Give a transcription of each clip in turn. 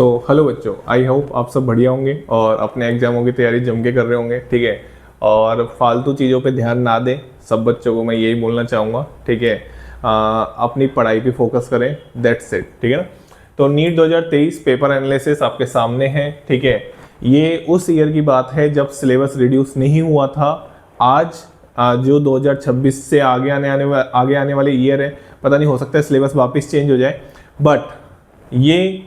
Hello बच्चों, I hope आप सब बढ़िया होंगे और अपने एग्जामों की तैयारी जम के कर रहे होंगे। ठीक है, और फालतू चीज़ों पे ध्यान ना दें। सब बच्चों को मैं यही बोलना चाहूँगा। ठीक है, अपनी पढ़ाई पे फोकस करें, दैट्स इट। ठीक है ना। तो नीट 2023 पेपर एनालिसिस आपके सामने है। ठीक है, ये उस ईयर की बात है जब सिलेबस रिड्यूस नहीं हुआ था। आज जो 2026 से आगे आने वाले ईयर है, पता नहीं, हो सकता है सिलेबस वापस चेंज हो जाए, बट ये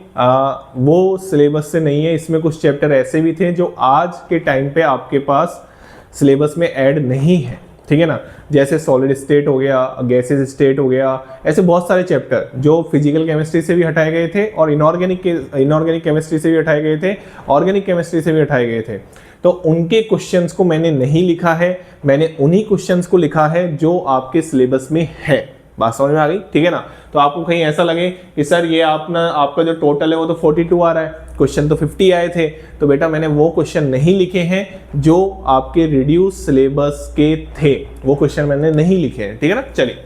वो सिलेबस से नहीं है। इसमें कुछ चैप्टर ऐसे भी थे जो आज के टाइम पे आपके पास सिलेबस में ऐड नहीं है। ठीक है ना, जैसे सॉलिड स्टेट हो गया, गैसेस स्टेट हो गया, ऐसे बहुत सारे चैप्टर जो फिजिकल केमिस्ट्री से भी हटाए गए थे और इनऑर्गेनिक केमिस्ट्री से भी हटाए गए थे, ऑर्गेनिक केमिस्ट्री से भी हटाए गए थे। तो उनके क्वेश्चंस को मैंने नहीं लिखा है, मैंने उन्हीं क्वेश्चंस को लिखा है जो आपके सिलेबस में है। बात समझ में आ गई? ठीक है ना। तो आपको कहीं ऐसा लगे कि सर ये आपका जो टोटल है वो तो 42 आ रहा है, क्वेश्चन तो 50 आए थे, तो बेटा मैंने वो क्वेश्चन नहीं लिखे हैं जो आपके रिड्यूस सिलेबस के थे, वो क्वेश्चन मैंने नहीं लिखे हैं। ठीक है ना। चलिए,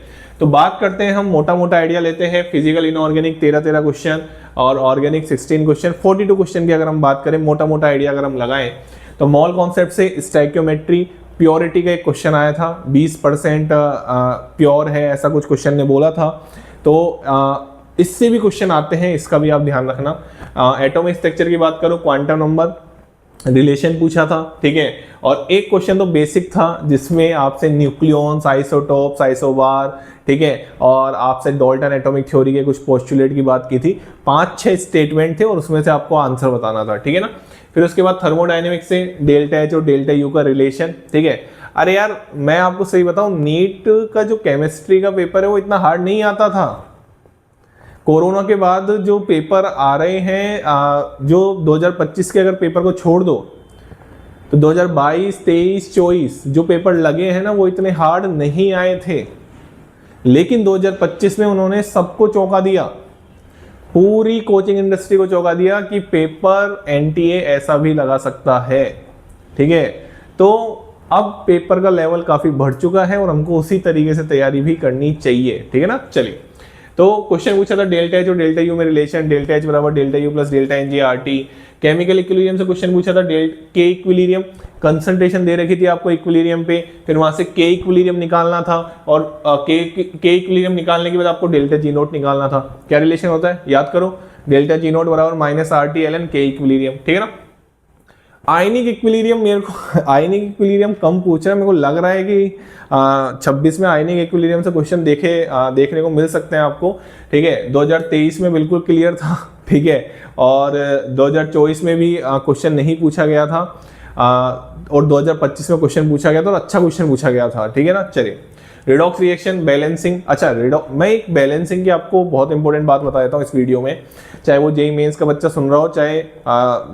तो बात करते हैं, हम मोटा मोटा आइडिया लेते हैं। फिजिकल इनऑर्गेनिक 13 क्वेश्चन और ऑर्गेनिक 16 क्वेश्चन, 42 क्वेश्चन की अगर हम बात करें, मोटा मोटा आइडिया अगर हम लगाएं, तो मॉल कॉन्सेप्ट से स्टोइकियोमेट्री प्योरिटी का एक क्वेश्चन आया था, 20% प्योर है, ऐसा कुछ क्वेश्चन ने बोला था। तो इससे भी क्वेश्चन आते हैं, इसका भी आप ध्यान रखना। एटॉमिक स्ट्रक्चर की बात करो, क्वांटम नंबर, रिलेशन पूछा था। ठीक है, और एक क्वेश्चन तो बेसिक था जिसमें आपसे न्यूक्लियॉन्स, आइसोटोप्स, आइसोबार, ठीक है, और आपसे डाल्टन एटॉमिक थ्योरी के कुछ पोस्टुलेट की बात की थी। 5-6 स्टेटमेंट थे और उसमें से आपको आंसर बताना था। ठीक है ना। फिर उसके बाद थर्मोडायनेमिक्स से डेल्टा एच और डेल्टा यू का रिलेशन। ठीक है, अरे यार मैं आपको सही बताऊं, नीट का जो केमिस्ट्री का पेपर है वो इतना हार्ड नहीं आता था। कोरोना के बाद जो पेपर आ रहे हैं, जो 2025 के अगर पेपर को छोड़ दो तो 2022, 23, 24 जो पेपर लगे हैं ना, वो इतने हार्ड नहीं आए थे। लेकिन 2025 में उन्होंने सबको चौंका दिया, पूरी कोचिंग इंडस्ट्री को चौंका दिया कि पेपर एनटीए ऐसा भी लगा सकता है। ठीक है, तो अब पेपर का लेवल काफी बढ़ चुका है और हमको उसी तरीके से तैयारी भी करनी चाहिए। ठीक है ना। चलिए, तो क्वेश्चन पूछा था डेल्टा एच और डेल्टा यू में रिलेशन, डेल्टा एच बराबर delta U plus delta N G R T. Chemical equilibrium से क्वेश्चन पूछा था, के इक्विलिब्रियम, कंसंट्रेशन दे रखी थी आपको इक्विलिब्रियम पे, फिर वहां से के इक्विलिब्रियम निकालना था और के इक्विलिब्रियम निकालने के बाद आपको डेल्टा जी नोट निकालना था। क्या रिलेशन होता है याद करो, डेल्टा जी नोट बराबर minus R T L N K equilibrium. ठीक है ना। आयनिक इक्विलिब्रियम, मेरे को आयनिक इक्विलिब्रियम कम पूछ रहा है, मेरे को लग रहा है कि 26 में आयनिक इक्विलिब्रियम से क्वेश्चन देखने को मिल सकते हैं आपको। ठीक है, 2023 में बिल्कुल क्लियर था। ठीक है, और 2024 में भी क्वेश्चन नहीं पूछा गया था, और 2025 में क्वेश्चन पूछा गया था और अच्छा क्वेश्चन पूछा गया था। ठीक है ना। चलिए, रिडॉक्स रिएक्शन, बैलेंसिंग। अच्छा, मैं एक बैलेंसिंग की आपको बहुत इंपॉर्टेंट बात बता देता हूँ इस वीडियो में, चाहे वो जेई मेंस का बच्चा सुन रहा हो, चाहे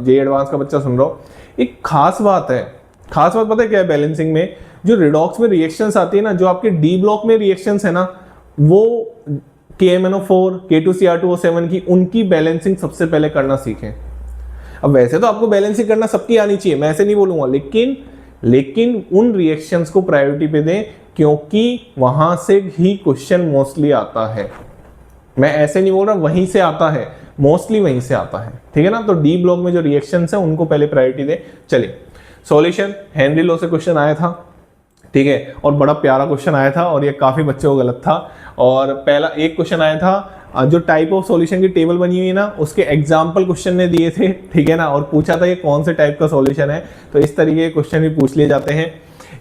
जेई एडवांस का बच्चा सुन रहा हो। एक खास बात है, खास बात पता है क्या है बैलेंसिंग में? जो रिडॉक्स में रिएक्शंस आती है ना, जो आपके डी ब्लॉक में रिएक्शंस है ना, वो KMnO4, K2Cr2O7 की, उनकी बैलेंसिंग सबसे पहले करना सीखें। अब वैसे तो आपको बैलेंसिंग करना सबकी आनी चाहिए, मैं ऐसे नहीं बोलूंगा, लेकिन उन रिएक्शंस को प्रायोरिटी पे दें, क्योंकि वहां से ही क्वेश्चन मोस्टली आता है। मैं ऐसे नहीं बोल रहा, वहीं से आता है, मोस्टली वहीं से आता है। ठीक है ना। तो डी ब्लॉक में जो रिएक्शंस है उनको पहले प्रायोरिटी दें। चलिए, सॉल्यूशन, हेनरी लॉ से क्वेश्चन आया था। ठीक है, और बड़ा प्यारा क्वेश्चन आया था और ये काफी बच्चों को गलत था। और पहला एक क्वेश्चन आया था, जो टाइप ऑफ सॉल्यूशन की टेबल बनी हुई है ना, उसके एग्जाम्पल क्वेश्चन ने दिए थे। ठीक है ना, और पूछा था ये कौन से टाइप का सॉल्यूशन है, तो इस तरीके के क्वेश्चन भी पूछ लिए जाते हैं।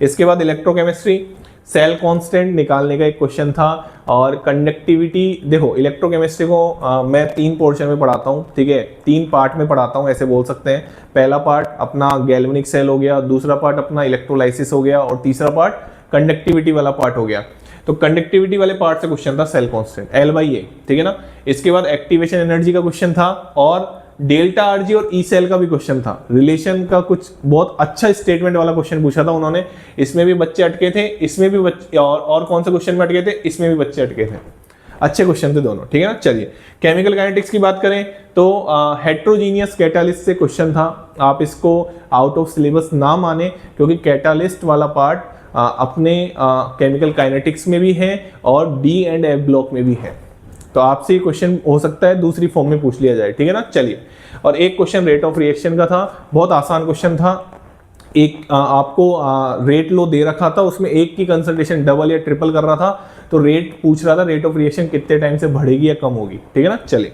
इसके बाद इलेक्ट्रोकेमिस्ट्री, सेल कांस्टेंट निकालने का एक क्वेश्चन था। और कंडक्टिविटी, देखो इलेक्ट्रोकेमिस्ट्री को मैं 3 पोर्शन में पढ़ाता हूँ। ठीक है, 3 पार्ट में पढ़ाता हूँ, ऐसे बोल सकते हैं। पहला पार्ट अपना गैल्वेनिक सेल हो गया, दूसरा पार्ट अपना इलेक्ट्रोलाइसिस हो गया, और तीसरा पार्ट कंडक्टिविटी वाला पार्ट हो गया। तो कंडक्टिविटी वाले पार्ट से क्वेश्चन था सेल कांस्टेंट L/A। ठीक है ना। इसके बाद एक्टिवेशन एनर्जी का क्वेश्चन था, और डेल्टा आरजी और ई सेल का भी क्वेश्चन था। रिलेशन का कुछ बहुत अच्छा स्टेटमेंट वाला क्वेश्चन पूछा था उन्होंने, इसमें भी बच्चे अटके थे, इसमें भी बच्चे, और कौन से क्वेश्चन में अटके थे, इसमें भी बच्चे अटके थे। अच्छे क्वेश्चन थे दोनों। ठीक है ना। चलिए, केमिकल काइनेटिक्स की बात करें तो हेट्रोजीनियस कैटालिस्ट से क्वेश्चन था। आप इसको आउट ऑफ सिलेबस ना माने, क्योंकि कैटालिस्ट वाला पार्ट अपने केमिकल काइनेटिक्स में भी है और डी एंड एफ ब्लॉक में भी है। तो आपसे ये क्वेश्चन हो सकता है दूसरी फॉर्म में पूछ लिया जाए, ठीक है ना। चलिए, और एक क्वेश्चन रेट ऑफ रिएक्शन का था, बहुत आसान क्वेश्चन था। एक आपको रेट लो दे रखा था, उसमें एक की कंसंट्रेशन डबल या ट्रिपल कर रहा था, तो रेट पूछ रहा था रेट ऑफ रिएक्शन कितने टाइम से बढ़ेगी या कम होगी, ठीक है ना। चलिए,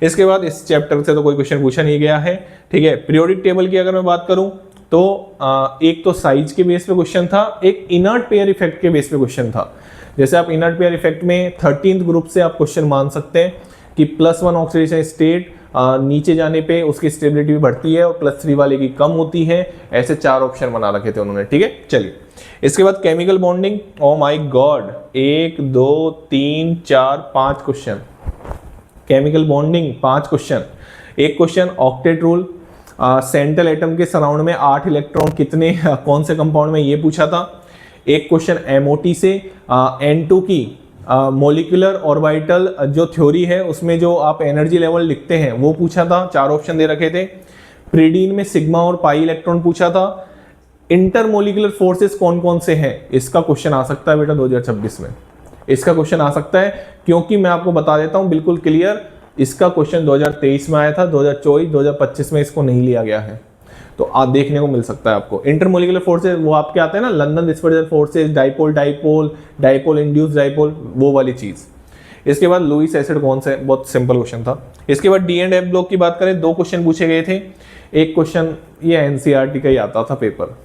इसके बाद इस चैप्टर से तो कोई क्वेश्चन पूछा नहीं गया है, ठीक है। पीरियोडिक टेबल की अगर मैं बात करूं तो एक तो साइज के बेस पे क्वेश्चन था, एक इनर्ट पेयर इफेक्ट के बेस पे क्वेश्चन था। जैसे आप इनर्ट पेयर इफेक्ट में 13th ग्रुप से आप क्वेश्चन मान सकते हैं कि +1 ऑक्सीडेशन स्टेट नीचे जाने पे उसकी स्टेबिलिटी भी बढ़ती है और +3 वाले की कम होती है। ऐसे 4 ऑप्शन बना रखे थे उन्होंने, ठीक है। चलिए, इसके बाद chemical bonding, oh my God, 1 2 3 4 5 question chemical bonding, 5 question. एक question octet rule, central atom के सराउंड में 8 इलेक्ट्रॉन कितने कौन से कंपाउंड में, ये पूछा था। एक क्वेश्चन एमओटी से N2 की मोलिकुलर ऑर्बिटल जो थ्योरी है उसमें जो आप एनर्जी लेवल लिखते हैं वो पूछा था, 4 ऑप्शन दे रखे थे। प्रीडीन में सिग्मा और पाई इलेक्ट्रॉन पूछा था। इंटरमोलिकुलर फोर्सेस कौन कौन से हैं, इसका क्वेश्चन आ सकता है बेटा 2026 में, इसका क्वेश्चन आ सकता है, क्योंकि मैं आपको बता देता हूं बिल्कुल क्लियर, इसका क्वेश्चन 2023 में आया था, 2024 2025 में इसको नहीं लिया गया है, तो आप देखने को मिल सकता है आपको। इंटरमोलिकुलर फोर्सेस वो आपके आते हैं ना, London dispersion forces, dipole dipole, dipole induce dipole, वो वाली चीज। इसके बाद लुईस एसिड कौन सा है, बहुत सिंपल क्वेश्चन था। इसके बाद डी एंड एफ ब्लॉक की बात करें, 2 क्वेश्चन पूछे गए थे। एक क्वेश्चन ये एनसीईआरटी का ही आता था पेपर,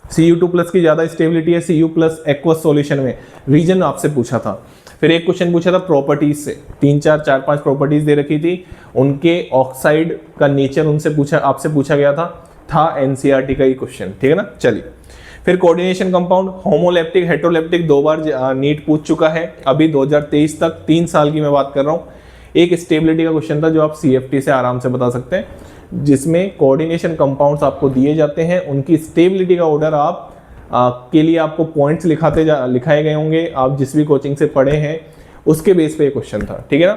Cu2+ की ज्यादा स्टेबिलिटी है Cu+ एक्वस सॉल्यूशन में, रीजन आपसे पूछा था। फिर एक क्वेश्चन पूछा था प्रॉपर्टीज से, 3 4 4 5 प्रॉपर्टीज दे रखी थी, उनके ऑक्साइड का नेचर उनसे पूछा, आपसे पूछा गया था एनसीईआरटी का ही क्वेश्चन, ठीक है ना। चलिए, फिर कोऑर्डिनेशन कंपाउंड, होमोलेप्टिक हेटेरोलेप्टिक 2 बार नीट पूछ चुका है, अभी 2023 तक 3 साल की मैं बात कर रहा हूँ। एक स्टेबिलिटी का क्वेश्चन था जो आप CFT से आराम से बता सकते हैं, जिसमें कोऑर्डिनेशन कंपाउंड्स आपको दिए जाते हैं, उनकी स्टेबिलिटी का ऑर्डर आप के लिए आपको पॉइंट्स लिखाए गए होंगे, आप जिस भी कोचिंग से पढ़े हैं उसके बेस पे क्वेश्चन था, ठीक है ना,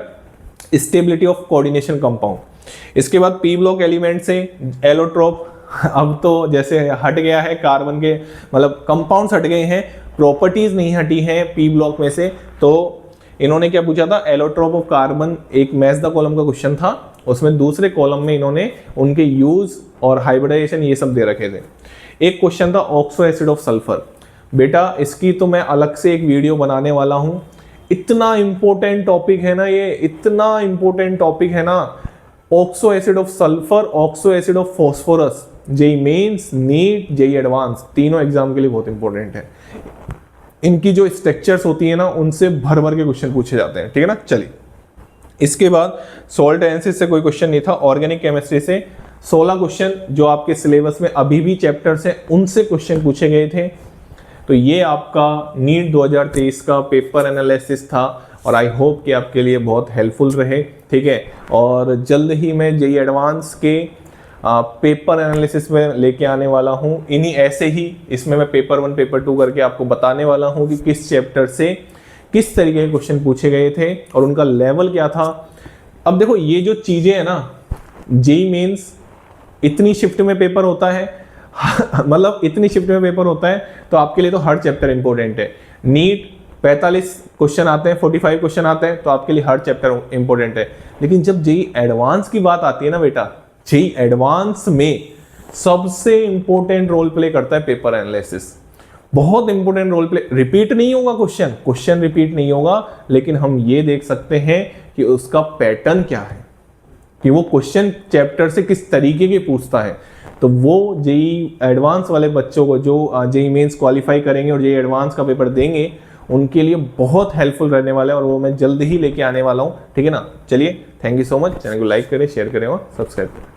स्टेबिलिटी ऑफ कोऑर्डिनेशन कंपाउंड। इसके बाद पी ब्लॉक एलिमेंट से एलोट्रोप, अब तो जैसे हट गया है कार्बन के, मतलब कंपाउंड्स हट गए हैं, प्रॉपर्टीज नहीं हटी हैं पी ब्लॉक में से, तो इन्होंने क्या पूछा था, एलोट्रोप ऑफ कार्बन, एक मैच द कॉलम का क्वेश्चन था, उसमें दूसरे कॉलम में इन्होंने उनके यूज और हाइब्रिडाइजेशन ये सब दे रखे थे। एक क्वेश्चन था ऑक्सो एसिड ऑफ सल्फर, बेटा इसकी तो मैं अलग से एक वीडियो बनाने वाला हूं, इतना इंपॉर्टेंट टॉपिक है ना ये, इतना इंपॉर्टेंट टॉपिक है ना, oxo acid of sulphur, oxo acid of phosphorus, JEE mains, NEET, JEE advance, तीनों एग्जाम के लिए बहुत इंपॉर्टेंट है। इनकी जो स्ट्रक्चर्स होती है ना उनसे भर भर के क्वेश्चन पूछे जाते हैं, ठीक है ना। चलिए, इसके बाद सॉल्ट एनालिसिस से कोई क्वेश्चन नहीं था, ऑर्गेनिक केमिस्ट्री से 16 क्वेश्चन जो आपके सिलेबस में अभी भी चैप्टर्स हैं उनसे क्वेश्चन पूछे गए थे। तो ये आपका नीट 2023 का पेपर एनालिसिस था और आई होप कि आपके लिए बहुत हेल्पफुल रहे, ठीक है। और जल्द ही मैं जेई एडवांस के पेपर एनालिसिस में लेके आने वाला हूँ, इन्हीं ऐसे ही इसमें मैं पेपर 1 पेपर 2 करके आपको बताने वाला हूँ कि किस चैप्टर से किस तरीके के क्वेश्चन पूछे गए थे और उनका लेवल क्या था। अब देखो ये जो चीजें है ना, जेई मेंस इतनी शिफ्ट में पेपर होता है मतलब इतनी शिफ्ट में पेपर होता है, तो आपके लिए तो हर चैप्टर इंपॉर्टेंट है। नीट 45 क्वेश्चन आते हैं, 45 क्वेश्चन आते हैं, तो आपके लिए हर चैप्टर इंपॉर्टेंट है। लेकिन जब जेई एडवांस की बात आती है ना बेटा, जेई एडवांस में सबसे इंपॉर्टेंट रोल प्ले करता है पेपर एनालिसिस, बहुत इंपॉर्टेंट रोल प्ले। रिपीट नहीं होगा क्वेश्चन रिपीट नहीं होगा, लेकिन हम ये देख सकते हैं कि उसका पैटर्न क्या है, कि वो क्वेश्चन चैप्टर से किस तरीके के पूछता है। तो वो जेई एडवांस वाले बच्चों को जो जेई मेंस क्वालिफाई करेंगे और जेई एडवांस का पेपर देंगे, उनके लिए बहुत हेल्पफुल रहने वाला है और वो मैं जल्द ही लेके आने वाला हूँ, ठीक है ना। चलिए, thank you so much, channel को लाइक करें, शेयर करें और सब्सक्राइब करें।